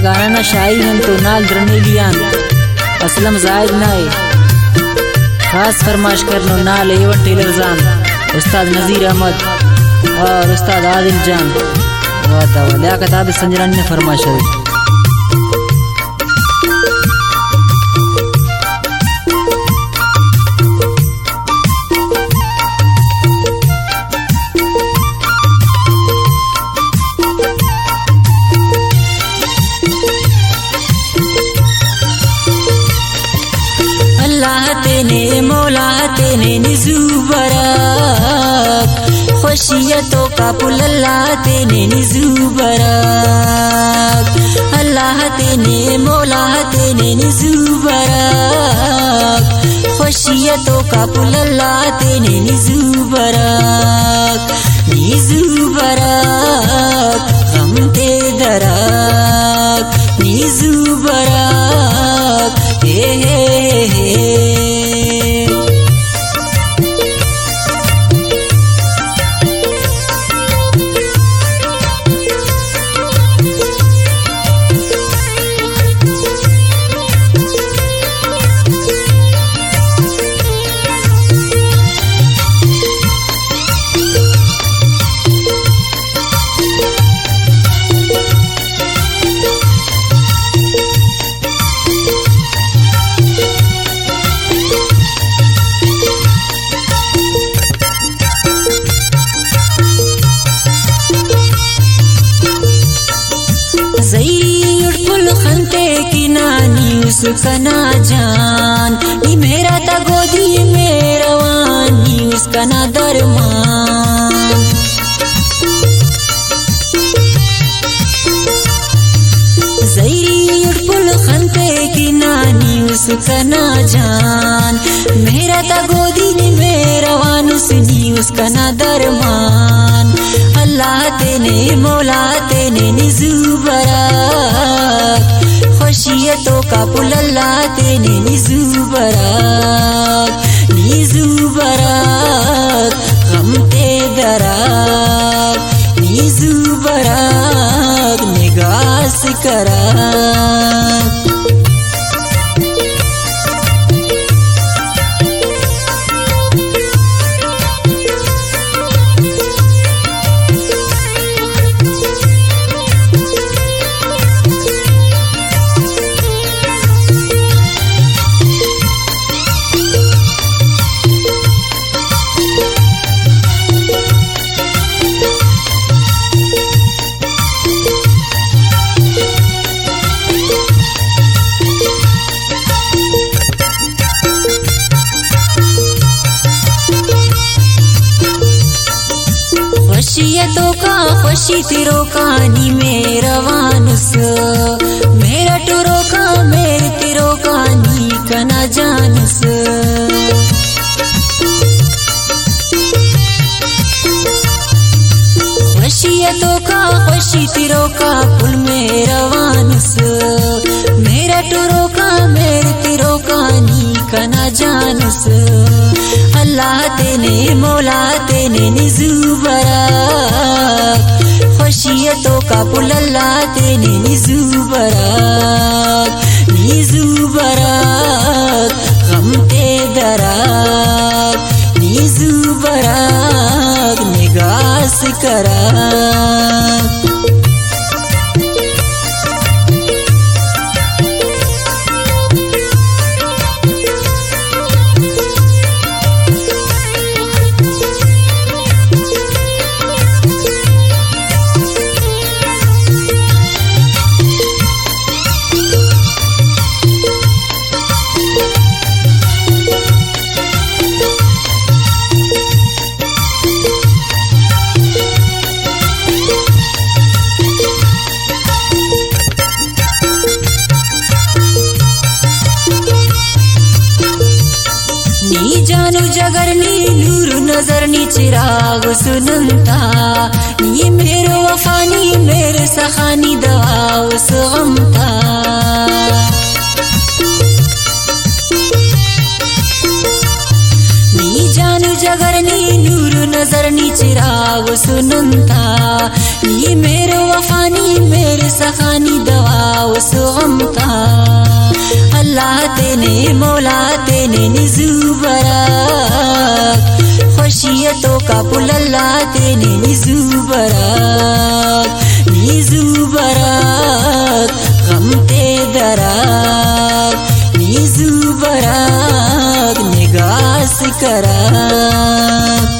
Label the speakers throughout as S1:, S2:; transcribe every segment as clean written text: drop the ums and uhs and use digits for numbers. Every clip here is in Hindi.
S1: गाना ना शाही हम तो नाल द्रनेलियान असलम जायद नाए खास फरमाश करनो नाल एवन टेलर जान उस्ताद नज़ीर अहमद और उस्ताद आदिल जान वादा वाला किताब संजरानी ने फरमाश है। तेने मौला तेने निजू बरक खुशियतों का पुल अल्लाह तेने निजू बरक अल्लाह तेने मौला तेने निजू बरक खुशियतों का पुल अल्लाह तेने निजू बरक हम ते दरक निजू बरक हे उसका ना जान नी मेरा ता गोदी मेरा वानी उसका ना दरमान ज़ईरी उड़पुल खंते की नानी उसका ना जान मेरा ता गोदी मेरा वान उसनी उसका ना दरमान अल्लाह तेने मौला तेने निजू बरक खुशियतों का पुल अल्लाह तेने निजू बरक हम ते दरक निजू बरक निगास करक खुशियतों का खुशी तिरो कानी मेरा वानुस मेरा टुरो का मेरे तिरो कानी कना जानस खुशियतों का खुशी तिरो का पुल मेरा वानुस मेरा टुरो का मेरे तिरो कानी कना जानस अल्लाह तेने मौला तेने निजू बरक खुशियतों का पुल अल्लाह तेने निजू बरक हम ते दरक निजू बरक निगास करक जानू जगर नी नूर नजर नी चिराग सुनंता नी मेरो वफानी मेरे सखानी दवा सुगमता नी जानू जगर नी नूर नजर नी चिराग सुनंता नी मेरो वफानी मेरे सखानी दवा तेने मौला तेने निजू बराक खुशियतों का पुल अल्लाह तेने निजू बराक गम ते दराक निजू बराक निगास कराक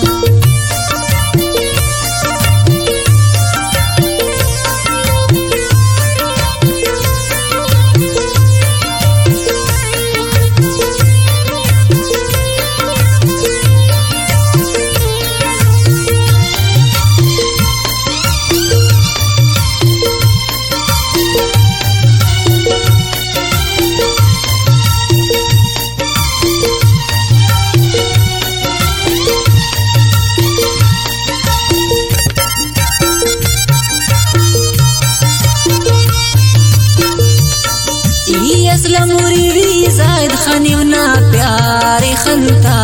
S1: जायद खनिवना प्यारे खनता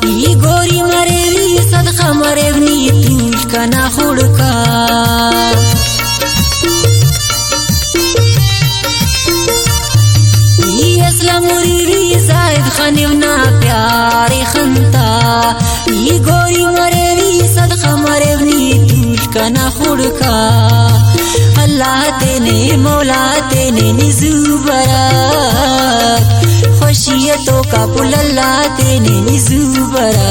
S1: ये गोरी मरेवी सदखा मरेवनी तूज का ना खुड़का ये असला मुरीवी जायद खनिवना प्यारे खनता ये गोरी मरेवी सदखा मरेवनी तूज का ना खुड़का अल्लाह तेने मौला तेने निजू बराक खुशियतों का पुल अल्लाह तेने निजू बराक